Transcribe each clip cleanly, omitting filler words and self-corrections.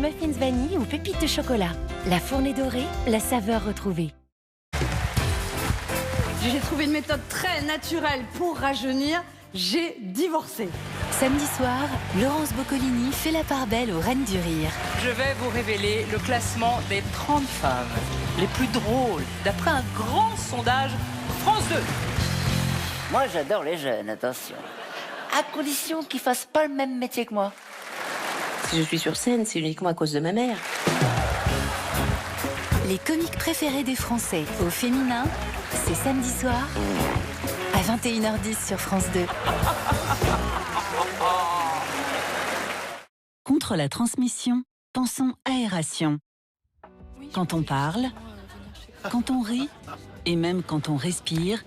muffins vanille ou pépites de chocolat. La fournée dorée, la saveur retrouvée. J'ai trouvé une méthode très naturelle pour rajeunir. J'ai divorcé. Samedi soir, Laurence Boccolini fait la part belle aux reines du rire. Je vais vous révéler le classement des 30 femmes les plus drôles d'après un grand sondage France 2. Moi, j'adore les jeunes, attention. À condition qu'ils fassent pas le même métier que moi. Si je suis sur scène, c'est uniquement à cause de ma mère. Les comiques préférés des Français au féminin, c'est samedi soir à 21h10 sur France 2. Contre la transmission, pensons aération. Quand on parle, quand on rit et même quand on respire,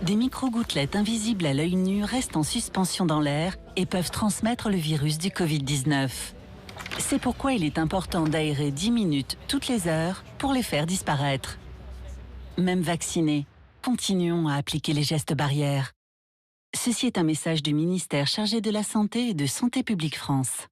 des micro-gouttelettes invisibles à l'œil nu restent en suspension dans l'air et peuvent transmettre le virus du Covid-19. C'est pourquoi il est important d'aérer 10 minutes toutes les heures pour les faire disparaître. Même vaccinés, continuons à appliquer les gestes barrières. Ceci est un message du ministère chargé de la Santé et de Santé publique France.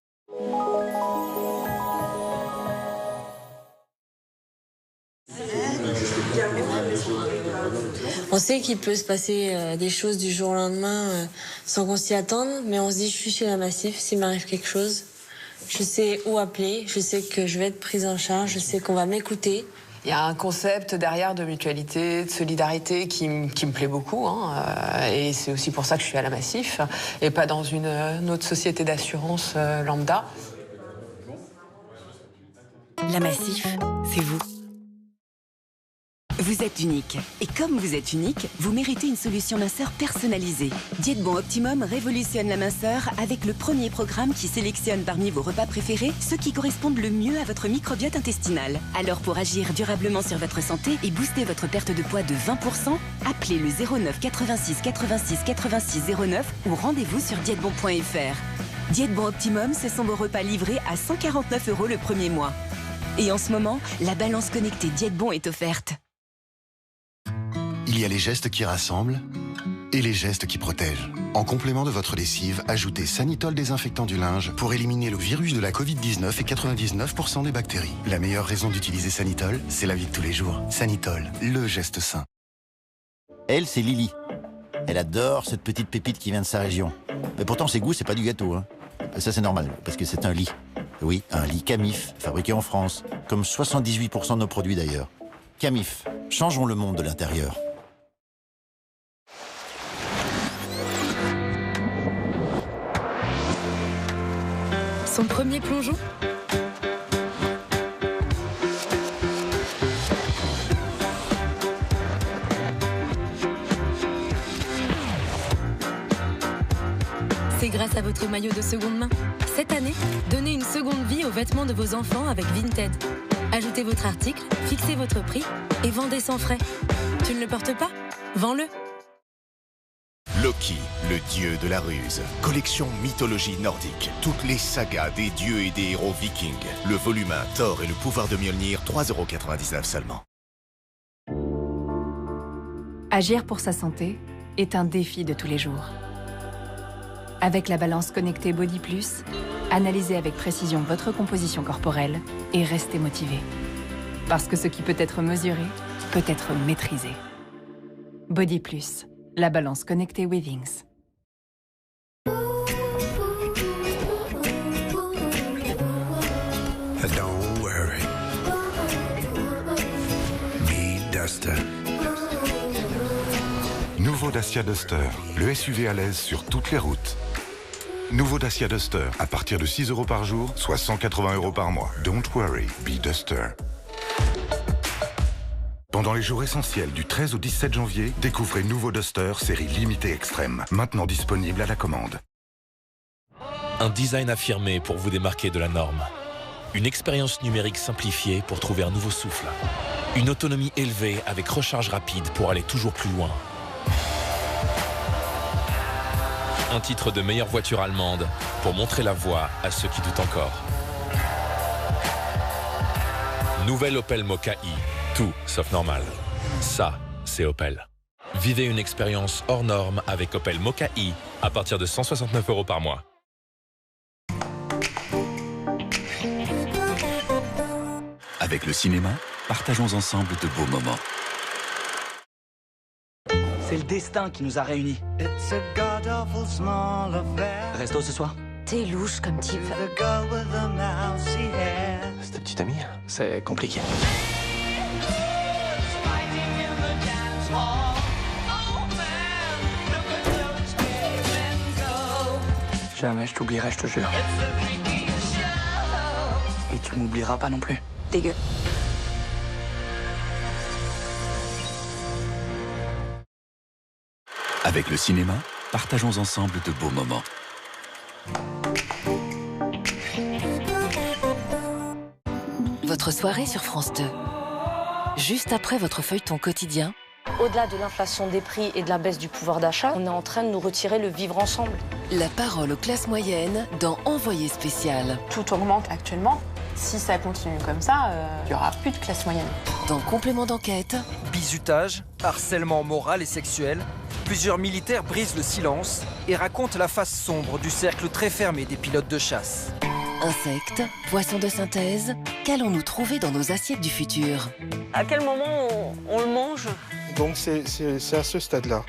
On sait qu'il peut se passer des choses du jour au lendemain sans qu'on s'y attende, mais on se dit je suis chez la Massif, s'il m'arrive quelque chose, je sais où appeler, je sais que je vais être prise en charge, je sais qu'on va m'écouter. Il y a un concept derrière de mutualité, de solidarité qui me plaît beaucoup. Et c'est aussi pour ça que je suis à la Massif et pas dans une autre société d'assurance lambda. La Massif, c'est vous. Vous êtes unique. Et comme vous êtes unique, vous méritez une solution minceur personnalisée. Diète Bon Optimum révolutionne la minceur avec le premier programme qui sélectionne parmi vos repas préférés ceux qui correspondent le mieux à votre microbiote intestinal. Alors pour agir durablement sur votre santé et booster votre perte de poids de 20%, appelez le 09 86 86 86 09 ou rendez-vous sur diètebon.fr. Diète Bon Optimum, ce sont vos repas livrés à 149 € le premier mois. Et en ce moment, la balance connectée Diète Bon est offerte. Il y a les gestes qui rassemblent et les gestes qui protègent. En complément de votre lessive, ajoutez Sanitol désinfectant du linge pour éliminer le virus de la Covid-19 et 99% des bactéries. La meilleure raison d'utiliser Sanitol, c'est la vie de tous les jours. Sanitol, le geste sain. Elle, c'est Lily. Elle adore cette petite pépite qui vient de sa région. Mais pourtant, ses goûts, c'est pas du gâteau. Hein. Ça, c'est normal, parce que c'est un lit. Oui, un lit Camif, fabriqué en France. Comme 78% de nos produits d'ailleurs. Camif, changeons le monde de l'intérieur. Son premier plongeon ? C'est grâce à votre maillot de seconde main. Cette année, donnez une seconde vie aux vêtements de vos enfants avec Vinted. Ajoutez votre article, fixez votre prix et vendez sans frais. Tu ne le portes pas ? Vends-le. Loki, le dieu de la ruse. Collection mythologie nordique. Toutes les sagas des dieux et des héros vikings. Le volume 1, Thor et le pouvoir de Mjolnir, 3,99 € seulement. Agir pour sa santé est un défi de tous les jours. Avec la balance connectée Body Plus, analysez avec précision votre composition corporelle et restez motivé. Parce que ce qui peut être mesuré peut être maîtrisé. Body Plus, la balance connectée Withings. Don't worry. Be Duster. Nouveau Dacia Duster, le SUV à l'aise sur toutes les routes. Nouveau Dacia Duster, à partir de 6 € par jour, soit 180 € par mois. Don't worry, be Duster. Pendant les jours essentiels du 13 au 17 janvier, découvrez nouveau Duster série limitée extrême, maintenant disponible à la commande. Un design affirmé pour vous démarquer de la norme. Une expérience numérique simplifiée pour trouver un nouveau souffle. Une autonomie élevée avec recharge rapide pour aller toujours plus loin. Un titre de meilleure voiture allemande pour montrer la voie à ceux qui doutent encore. Nouvelle Opel Mokka i. Tout sauf normal. Ça, c'est Opel. Vivez une expérience hors norme avec Opel Mokka i à partir de 169 € par mois. Avec le cinéma, partageons ensemble de beaux moments. C'est le destin qui nous a réunis. Resto ce soir? T'es louche comme type. C'est ta petite amie? C'est compliqué. Jamais je t'oublierai, je te jure. Et tu m'oublieras pas non plus. Dégueu. Avec le cinéma, partageons ensemble de beaux moments. Votre soirée sur France 2. Juste après votre feuilleton quotidien. Au-delà de l'inflation des prix et de la baisse du pouvoir d'achat, on est en train de nous retirer le vivre ensemble. La parole aux classes moyennes dans Envoyé spécial. Tout augmente actuellement. Si ça continue comme ça, il n'y aura plus de classe moyenne. Dans Complément d'enquête. Bizutage, harcèlement moral et sexuel. Plusieurs militaires brisent le silence et racontent la face sombre du cercle très fermé des pilotes de chasse. Insectes, poissons de synthèse, qu'allons-nous trouver dans nos assiettes du futur? À quel moment on le mange? Donc c'est à ce stade-là.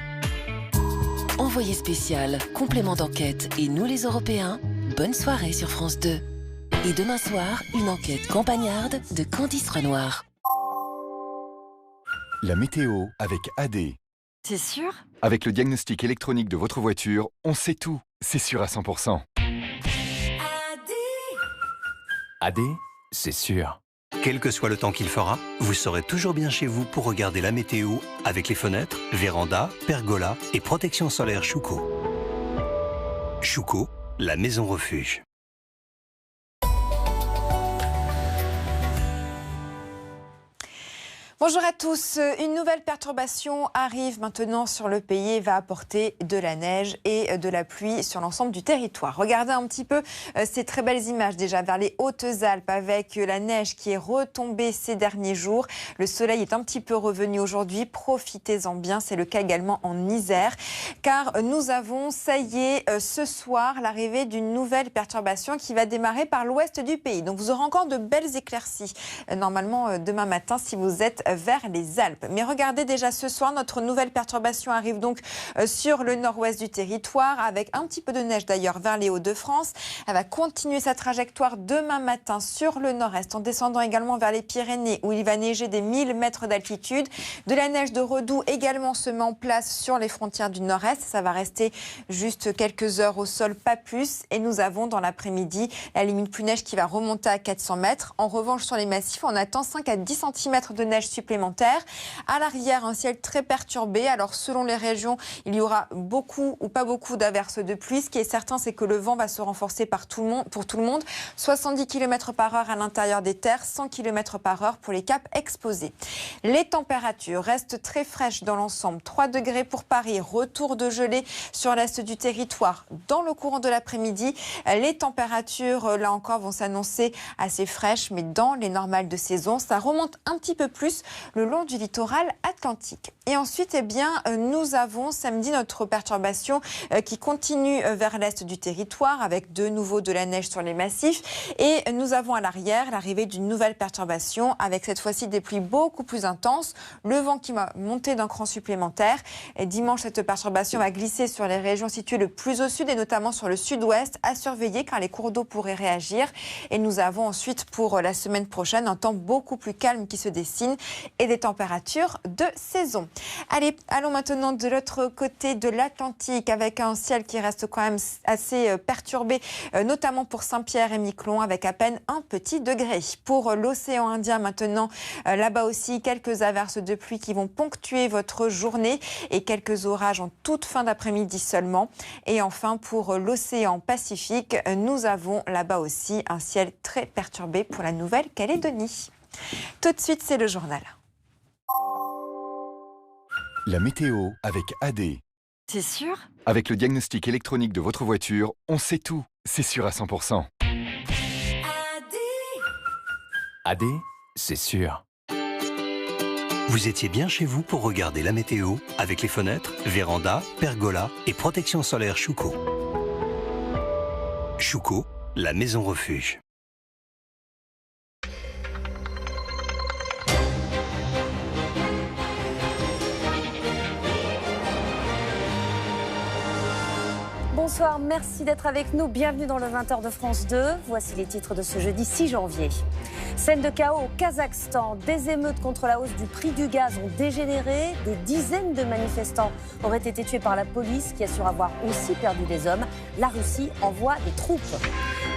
Envoyé spécial, Complément d'enquête et nous les Européens, bonne soirée sur France 2. Et demain soir, une enquête campagnarde de Candice Renoir. La météo avec AD. C'est sûr? Avec le diagnostic électronique de votre voiture, on sait tout. C'est sûr à 100%. AD, c'est sûr. Quel que soit le temps qu'il fera, vous serez toujours bien chez vous pour regarder la météo avec les fenêtres, vérandas, pergolas et protection solaire Chouco. Chouco, la maison refuge. Bonjour à tous. Une nouvelle perturbation arrive maintenant sur le pays et va apporter de la neige et de la pluie sur l'ensemble du territoire. Regardez un petit peu ces très belles images déjà vers les Hautes-Alpes avec la neige qui est retombée ces derniers jours. Le soleil est un petit peu revenu aujourd'hui. Profitez-en bien. C'est le cas également en Isère car nous avons, ça y est, ce soir, l'arrivée d'une nouvelle perturbation qui va démarrer par l'ouest du pays. Donc vous aurez encore de belles éclaircies normalement demain matin si vous êtes vers les Alpes. Mais regardez déjà ce soir, notre nouvelle perturbation arrive donc sur le nord-ouest du territoire avec un petit peu de neige d'ailleurs vers les Hauts-de-France. Elle va continuer sa trajectoire demain matin sur le nord-est en descendant également vers les Pyrénées où il va neiger des 1000 mètres d'altitude. De la neige de redoux également se met en place sur les frontières du nord-est. Ça va rester juste quelques heures au sol, pas plus. Et nous avons dans l'après-midi la limite plus neige qui va remonter à 400 mètres. En revanche, sur les massifs, on attend 5 à 10 cm de neige supplémentaire. À l'arrière, un ciel très perturbé. Alors, selon les régions, il y aura beaucoup ou pas beaucoup d'averses de pluie. Ce qui est certain, c'est que le vent va se renforcer pour tout le monde. 70 km/h à l'intérieur des terres, 100 km/h pour les caps exposés. Les températures restent très fraîches dans l'ensemble. 3 degrés pour Paris, retour de gelée sur l'est du territoire. Dans le courant de l'après-midi, les températures, là encore, vont s'annoncer assez fraîches, mais dans les normales de saison. Ça remonte un petit peu plus le long du littoral atlantique. Et ensuite, eh bien, nous avons samedi notre perturbation qui continue vers l'est du territoire avec de nouveau de la neige sur les massifs. Et nous avons à l'arrière l'arrivée d'une nouvelle perturbation avec cette fois-ci des pluies beaucoup plus intenses. Le vent qui va monter d'un cran supplémentaire. Et dimanche, cette perturbation va glisser sur les régions situées le plus au sud et notamment sur le sud-ouest à surveiller car les cours d'eau pourraient réagir. Et nous avons ensuite pour la semaine prochaine un temps beaucoup plus calme qui se dessine et des températures de saison. Allez, allons maintenant de l'autre côté de l'Atlantique avec un ciel qui reste quand même assez perturbé, notamment pour Saint-Pierre et Miquelon avec à peine un petit degré. Pour l'océan Indien maintenant, là-bas aussi quelques averses de pluie qui vont ponctuer votre journée et quelques orages en toute fin d'après-midi seulement. Et enfin pour l'océan Pacifique, nous avons là-bas aussi un ciel très perturbé pour la Nouvelle-Calédonie. Tout de suite, c'est le journal. La météo avec AD. C'est sûr? Avec le diagnostic électronique de votre voiture, on sait tout. C'est sûr à 100%. AD, c'est sûr. Vous étiez bien chez vous pour regarder la météo avec les fenêtres, vérandas, pergolas et protection solaire Chouco. Chouco, la maison refuge. Bonsoir, merci d'être avec nous. Bienvenue dans le 20h de France 2. Voici les titres de ce jeudi 6 janvier. Scène de chaos au Kazakhstan. Des émeutes contre la hausse du prix du gaz ont dégénéré. Des dizaines de manifestants auraient été tués par la police qui assure avoir aussi perdu des hommes. La Russie envoie des troupes.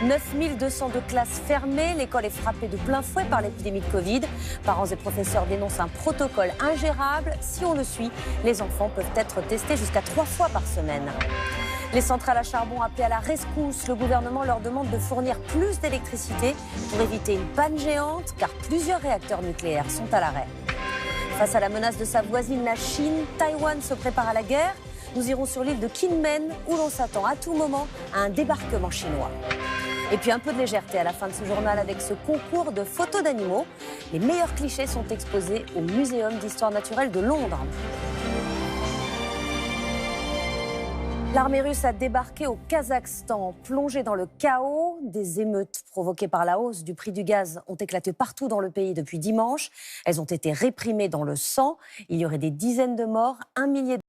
9202 classes fermées. L'école est frappée de plein fouet par l'épidémie de Covid. Parents et professeurs dénoncent un protocole ingérable. Si on le suit, les enfants peuvent être testés jusqu'à 3 fois par semaine. Les centrales à charbon appellent à la rescousse. Le gouvernement leur demande de fournir plus d'électricité pour éviter une panne géante, car plusieurs réacteurs nucléaires sont à l'arrêt. Face à la menace de sa voisine, la Chine, Taïwan se prépare à la guerre. Nous irons sur l'île de Kinmen, où l'on s'attend à tout moment à un débarquement chinois. Et puis un peu de légèreté à la fin de ce journal avec ce concours de photos d'animaux. Les meilleurs clichés sont exposés au Muséum d'histoire naturelle de Londres. L'armée russe a débarqué au Kazakhstan, plongée dans le chaos. Des émeutes provoquées par la hausse du prix du gaz ont éclaté partout dans le pays depuis dimanche. Elles ont été réprimées dans le sang. Il y aurait des dizaines de morts, 1 millier de